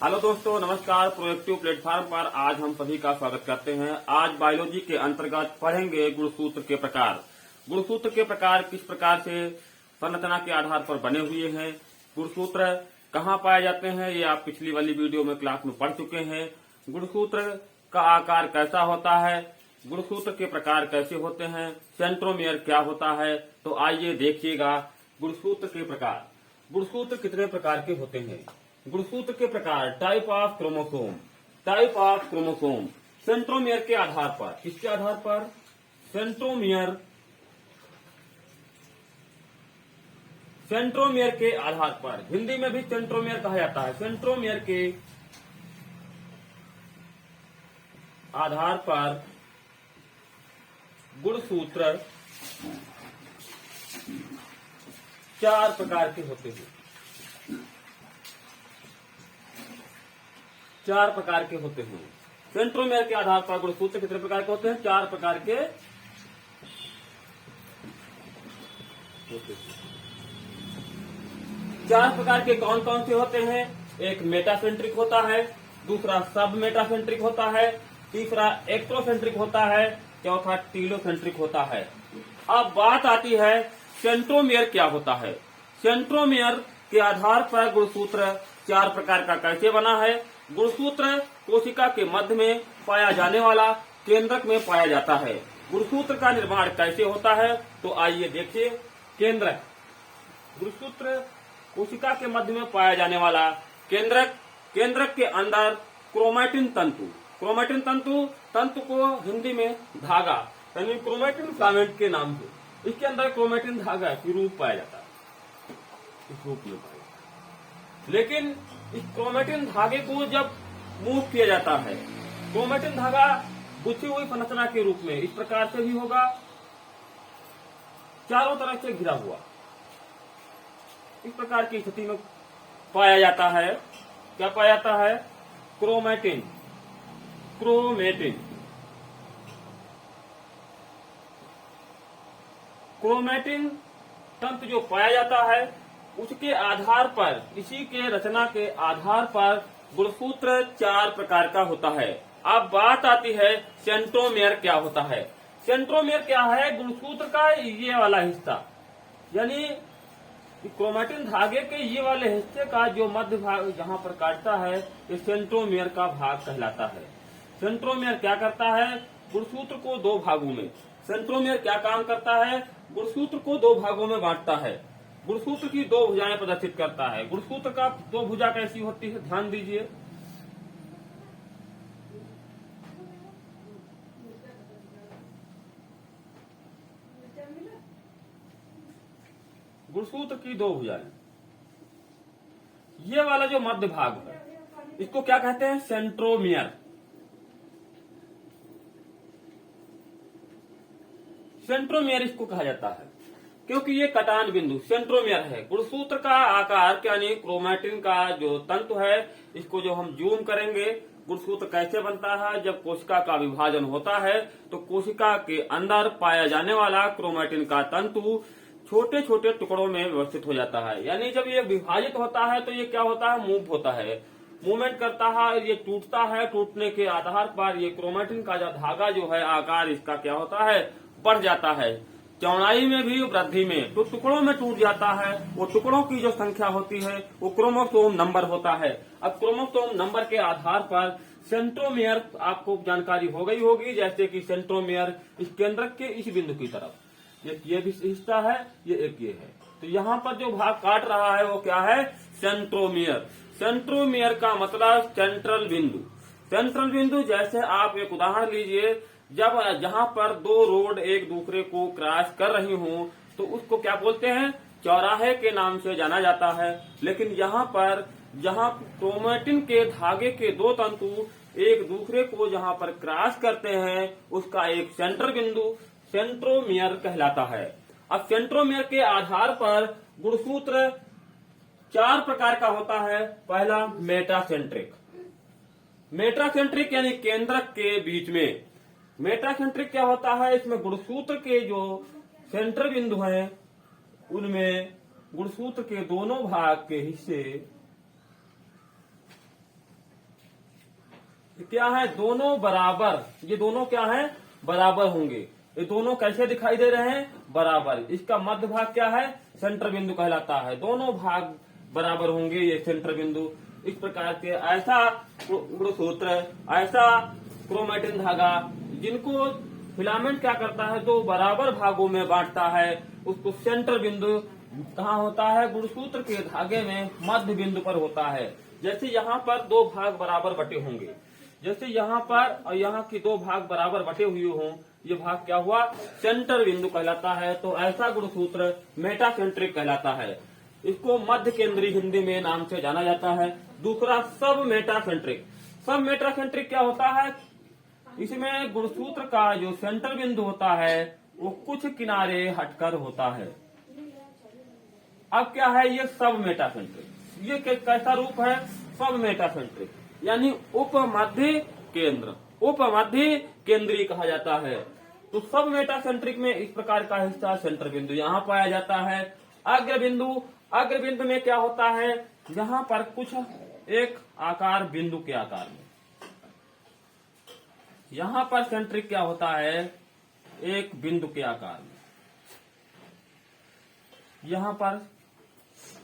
Hello दोस्तों, नमस्कार। Proactive platform पर आज हम सभी का स्वागत करते हैं। आज बायोलॉजी के अंतर्गत पढ़ेंगे गुणसूत्र के प्रकार। गुणसूत्र के प्रकार किस प्रकार से संरचना के आधार पर बने हुए हैं, गुणसूत्र कहाँ पाए जाते हैं, ये आप पिछली वाली वीडियो में क्लास में पढ़ चुके हैं। गुणसूत्र का आकार कैसा होता है, गुणसूत्र के प्रकार कैसे होते हैं, सेंट्रोमियर क्या होता है, तो आइए देखिएगा गुणसूत्र के प्रकार। गुणसूत्र कितने प्रकार के होते हैं? गुणसूत्र के प्रकार, type of chromosome. Type of chromosome centromere के आधार पर। किसके आधार पर? सेंट्रोमियर। सेंट्रोमियर के आधार पर। हिंदी में भी सेंट्रोमियर कहा जाता है। सेंट्रोमियर के आधार पर गुणसूत्र 4 प्रकार के होते हैं। 4 प्रकार के होते हैं। सेंट्रोमियर के आधार पर गुणसूत्र कितने प्रकार के होते हैं? 4 प्रकार के होते हैं। 4 प्रकार के कौन कौन से होते हैं? एक मेटासेंट्रिक होता है, दूसरा सब मेटासेंट्रिक होता है, तीसरा एक्ट्रोसेंट्रिक होता है, चौथा टीलोसेंट्रिक होता है। अब बात आती है सेंट्रोमियर क्या होता है। सेंट्रोमियर के आधार पर गुणसूत्र 4 प्रकार का कैसे बना है? गुणसूत्र कोशिका के मध्य में पाया जाने वाला केंद्रक में पाया जाता है। गुणसूत्र का निर्माण कैसे होता है, तो आइए देखिए। केंद्रक, गुणसूत्र कोशिका के मध्य में पाया जाने वाला केंद्रक। केंद्रक के अंदर क्रोमैटिन तंतु। क्रोमैटिन तंतु को हिंदी में धागा यानी क्रोमैटिन फिलामेंट के नाम से, इसके अंदर क्रोमैटिन धागा की रूप पाया जाता है। इस रूप में पाया जाता है। लेकिन इस क्रोमैटिन धागे को जब मूव किया जाता है, क्रोमैटिन धागा गुथी हुई संरचना के रूप में इस प्रकार से भी होगा, चारों तरफ से घिरा हुआ, इस प्रकार की स्थिति में पाया जाता है। क्या पाया जाता है? क्रोमैटिन। क्रोमैटिन क्रोमैटिन तंतु जो पाया जाता है, उसके आधार पर, इसी के रचना के आधार पर गुणसूत्र 4 प्रकार का होता है। अब बात आती है सेंट्रोमियर क्या होता है। सेंट्रोमियर क्या है? गुणसूत्र का ये वाला हिस्सा, यानी क्रोमैटिन धागे के ये वाले हिस्से का जो मध्य भाग जहां पर काटता है, ये सेंट्रोमियर का भाग कहलाता है। सेंट्रोमियर क्या करता है? गुणसूत्र को 2 भागों में। सेंट्रोमियर क्या काम करता है? गुणसूत्र को 2 भागों में बांटता है। गुणसूत्र की 2 भुजाएं प्रदर्शित करता है। गुणसूत्र का 2 भुजा कैसी होती है, ध्यान दीजिए। गुणसूत्र की 2 भुजाएं, ये वाला जो मध्य भाग है, इसको क्या कहते हैं? सेंट्रोमियर। सेंट्रोमियर इसको कहा जाता है क्योंकि ये कटान बिंदु सेंट्रोमियर है। गुणसूत्र का आकार यानी क्रोमैटिन का जो तंतु है, इसको जो हम जूम करेंगे, गुणसूत्र कैसे बनता है? जब कोशिका का विभाजन होता है तो कोशिका के अंदर पाया जाने वाला क्रोमैटिन का तंतु छोटे छोटे टुकड़ों में व्यवस्थित हो जाता है। यानी जब ये विभाजित होता है तो ये क्या होता है? मूव होता है, मूवमेंट करता है, ये टूटता है। टूटने के आधार पर ये क्रोमैटिन का जो धागा जो है, आकार इसका क्या होता है? बढ़ जाता है, चौड़ाई में भी, वृद्धि में। तो टुकड़ों में टूट जाता है। वो टुकड़ों की जो संख्या होती है वो क्रोमोसोम नंबर होता है। अब क्रोमोसोम नंबर के आधार पर सेंट्रोमियर आपको जानकारी हो गई होगी, जैसे कि सेंट्रोमियर इस केंद्रक के इस बिंदु की तरफ, ये भी हिस्सा है, ये एक ये है। तो यहाँ पर जो भाग काट रहा है वो क्या है? सेंट्रोमियर। सेंट्रोमियर का मतलब सेंट्रल बिंदु। सेंट्रल बिंदु, जैसे आप एक उदाहरण लीजिए, जब जहां पर 2 रोड एक दूसरे को क्रॉस कर रही हों तो उसको क्या बोलते हैं? चौराहे के नाम से जाना जाता है। लेकिन यहाँ पर जहां क्रोमैटिन के धागे के 2 तंतु एक दूसरे को जहां पर क्रॉस करते हैं, उसका एक सेंटर बिंदु सेंट्रोमियर कहलाता है। अब सेंट्रोमियर के आधार पर गुणसूत्र 4 प्रकार का होता है। पहला, मेटासेंट्रिक। मेटासेंट्रिक यानी केंद्रक के बीच में। मेटासेंट्रिक क्या होता है? इसमें गुणसूत्र के जो सेंटर बिंदु हैं, उनमें गुणसूत्र के दोनों भाग के हिस्से क्या है, दोनों बराबर, ये दोनों क्या है, बराबर होंगे। ये दोनों कैसे दिखाई दे रहे हैं, बराबर। इसका मध्य भाग क्या है, सेंटर बिंदु कहलाता है। दोनों भाग बराबर होंगे, ये सेंटर बिंदु। इस प्रकार के ऐसा गुणसूत्र, ऐसा क्रोमैटिन धागा जिनको फिलामेंट क्या करता है, दो बराबर भागों में बांटता है, उसको सेंटर बिंदु कहाँ होता है, गुणसूत्र के धागे में मध्य बिंदु पर होता है। जैसे यहाँ पर दो भाग बराबर बटे होंगे, जैसे यहाँ पर और यहाँ के दो भाग बराबर बटे हुए हों, ये भाग क्या हुआ, सेंटर बिंदु कहलाता है। तो ऐसा गुणसूत्र मेटासेंट्रिक कहलाता है। इसको मध्य केंद्रीय हिंदी में नाम से जाना जाता है। दूसरा सब मेटासेंट्रिक। सब मेटासेंट्रिक क्या होता है, इसमें गुणसूत्र का जो सेंटर बिंदु होता है वो कुछ किनारे हटकर होता है। अब क्या है, ये सब मेटासेंट्रिक, ये कैसा रूप है, सब मेटासेंट्रिक, यानी उपमध्य केंद्र, उपमध्य केंद्रीय कहा जाता है। तो सब मेटासेंट्रिक में इस प्रकार का हिस्सा सेंटर बिंदु यहाँ पाया जाता है। अग्र बिंदु, अग्र बिंदु में क्या होता है, यहाँ पर कुछ एक आकार बिंदु के आकार में, यहाँ पर सेंट्रिक क्या होता है, एक बिंदु के आकार में।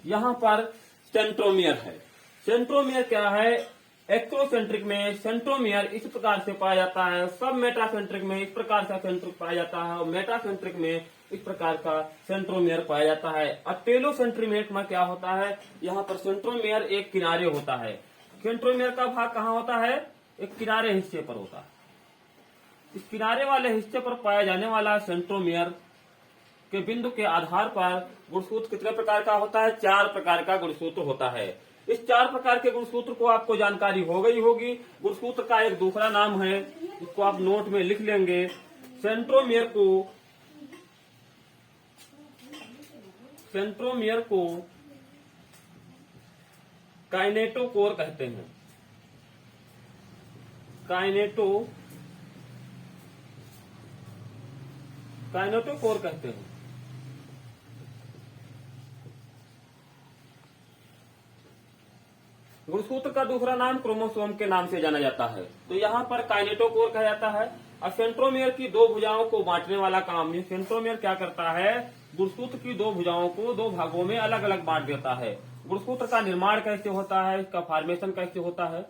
यहाँ पर सेंट्रोमियर है। सेंट्रोमियर क्या है, एक्सोसेंट्रिक में सेंट्रोमियर इस प्रकार से पाया जाता है, सब मेटासेंट्रिक में इस प्रकार का सेंट्रिक पाया जाता है, और मेटासेंट्रिक में इस प्रकार का सेंट्रोमियर पाया जाता है। और टेलोसेंट्रीमेट में क्या होता है, यहाँ पर सेंट्रोमियर एक किनारे होता है। सेंट्रोमियर का भाग कहाँ होता है, एक किनारे हिस्से पर होता है। इस किनारे वाले हिस्से पर पाया जाने वाला सेंट्रोमियर के बिंदु के आधार पर गुणसूत्र कितने प्रकार का होता है, 4 प्रकार का गुणसूत्र होता है। इस 4 प्रकार के गुणसूत्र को आपको जानकारी हो गई होगी। गुणसूत्र का एक दूसरा नाम है, इसको आप नोट में लिख लेंगे। सेंट्रोमियर को काइनेटोकोर कहते हैं। काइनेटोकोर कहते हैं। गुणसूत्र का दूसरा नाम क्रोमोसोम के नाम से जाना जाता है। तो यहाँ पर काइनेटोकोर कहा जाता है। और सेंट्रोमियर की दो भुजाओं को बांटने वाला काम, ये सेंट्रोमियर क्या करता है, गुणसूत्र की दो भुजाओं को दो भागों में अलग अलग बांट देता है। गुणसूत्र का निर्माण कैसे होता है, इसका फॉर्मेशन कैसे होता है,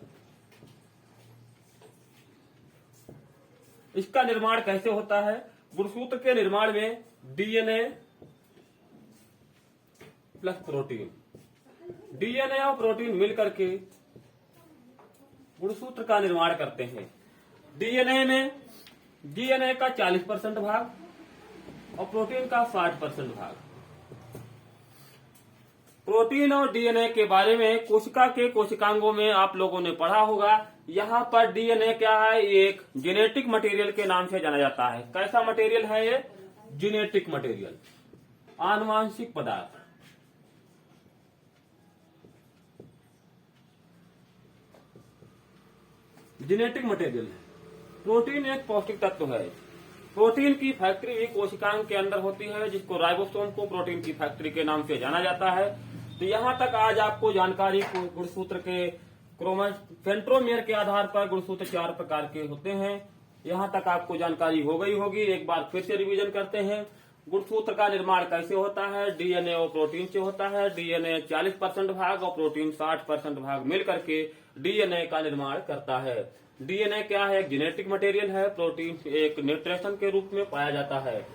इसका निर्माण कैसे होता है। गुणसूत्र के निर्माण में डीएनए प्लस प्रोटीन, डीएनए और प्रोटीन मिलकर के गुणसूत्र का निर्माण करते हैं। डीएनए का 40% भाग और प्रोटीन का 60% भाग। प्रोटीन और डीएनए के बारे में कोशिका के कोशिकांगों में आप लोगों ने पढ़ा होगा। यहाँ पर डीएनए क्या है, एक जेनेटिक मटेरियल के नाम से जाना जाता है। कैसा मटेरियल है ये, जेनेटिक मटेरियल, आनुवांशिक पदार्थ। जेनेटिक मटेरियल है। प्रोटीन एक पौष्टिक तत्व है। प्रोटीन की फैक्ट्री भी कोशिकांग के अंदर होती है, जिसको राइबोसोम को प्रोटीन की फैक्ट्री के नाम से जाना जाता है। तो यहाँ तक आज आपको जानकारी गुणसूत्र के सेंट्रोमियर के आधार पर गुणसूत्र 4 प्रकार के होते हैं। यहाँ तक आपको जानकारी हो गई होगी। एक बार फिर से रिवीजन करते हैं। गुणसूत्र का निर्माण कैसे होता है, डीएनए और प्रोटीन से होता है। डीएनए 40% भाग और प्रोटीन 60% भाग मिलकर के डीएनए का निर्माण करता है। डीएनए क्या है, एक जेनेटिक मटेरियल है। प्रोटीन एक न्यूट्रिशन के रूप में पाया जाता है।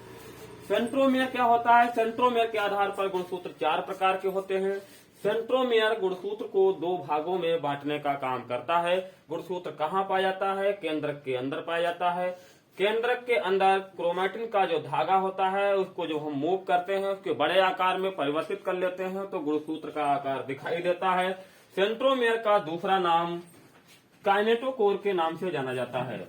सेंट्रोमियर क्या होता है, सेंट्रोमियर के आधार पर गुणसूत्र 4 प्रकार के होते हैं। सेंट्रोमियर गुणसूत्र को 2 भागों में बांटने का काम करता है। गुणसूत्र कहाँ पाया जाता है, केंद्रक के अंदर पाया जाता है। केंद्रक के अंदर क्रोमैटिन का जो धागा होता है उसको जो हम मूव करते हैं, उसके बड़े आकार में परिवर्तित कर लेते हैं तो गुणसूत्र का आकार दिखाई देता है। सेंट्रोमियर का दूसरा नाम काइनेटोकोर के नाम से जाना जाता है।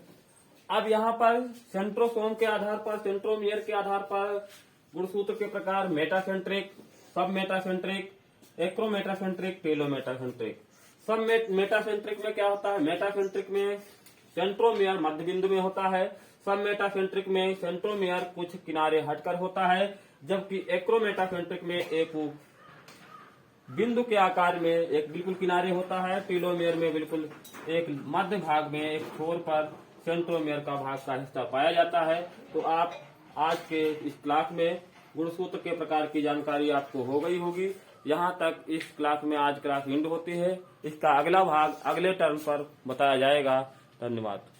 अब यहाँ पर सेंट्रोसोम के आधार पर, सेंट्रोमियर के आधार पर गुणसूत्र के प्रकार मेटासेंट्रिक, सब मेटासेंट्रिक, एक्रोमेटासेंट्रिक, टेलोमेटासेंट्रिक। सब मेटासेंट्रिक में क्या होता है, मेटासेंट्रिक में सेंट्रोमियर मध्य बिंदु में होता है। सब मेटासेंट्रिक में सेंट्रोमियर कुछ किनारे हटकर होता है, जबकि एक्रोमेटासेंट्रिक में एक बिंदु के आकार में एक बिल्कुल किनारे होता है, टेलोमेयर में बिल्कुल एक मध्य भाग में एक छोर पर सेंट्रोमेयर का भाग का हिस्सा पाया जाता है। तो आप आज के इस क्लास में गुणसूत्र के प्रकार की जानकारी आपको हो गई होगी। यहाँ तक इस क्लास में आज क्लास एंड होती है। इसका अगला भाग अगले टर्म पर बताया जाएगा। धन्यवाद।